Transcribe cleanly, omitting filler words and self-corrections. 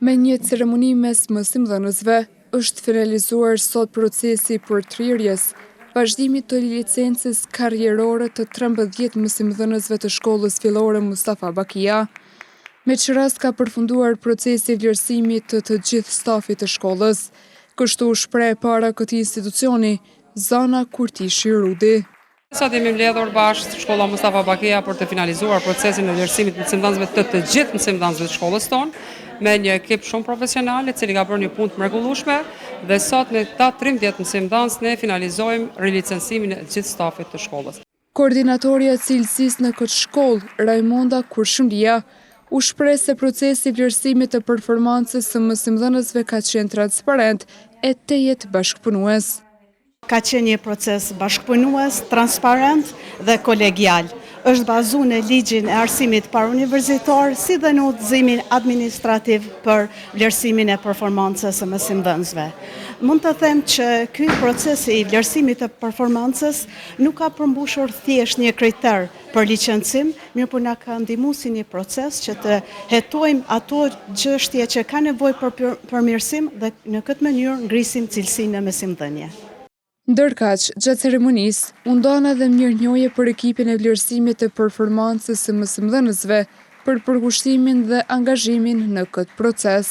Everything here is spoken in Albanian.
Me një ceremoni mes mësimdhënësve, është finalizuar sot procesi për thirrjes, vazhdimit të licencës karrierore të 13 mësimdhënësve të shkollës fillore Mustafa Bakia, me që rast ka përfunduar procesi i vlerësimit të gjithë stafit të shkollës, kështu shpreh para këtij institucioni Zana Kurtishi Rudi. Sot jemi mbledhur bashkë shkolla Mustafa Bakia për të finalizuar procesin e vlerësimit të mësimdhënësve të gjithë mësimdhënësve të shkollës tonë, me një ekip shumë profesional, i cili ka bërë një punë të mrekullueshme, dhe sot me ta 13 mësimdhënës ne finalizojmë rilicencimin e gjithë stafit të shkollës. Koordinatorja e cilësisë në këtë shkollë, Raimonda Kurshëndia, u shpreh se procesi i vlerësimit të performancës së mësimdhënësve ka qenë transparent e tejet bashkëpunues. Ka qenë një proces bashkëpunues, transparent dhe kolegial. Është bazuar në ligjin e arsimit parauniversitar, si dhe në udhëzimin administrativ për vlerësimin e performancës së mësimdhënësve. Mund të them që ky proces i vlerësimit të performancës nuk ka përmbushur thjesht një kriter për licencim, mirë po na ka ndihmuar si një proces që të hetojmë ato çështje që kanë nevojë për përmirësim dhe në këtë mënyrë ngrisim cilësinë e mësimdhënie. Ndërkaq, gjatë ceremonisë, u ndan edhe mirënjohje për ekipin e vlerësimit të performancës së mësimdhënësve për përkushtimin dhe angazhimin në këtë proces.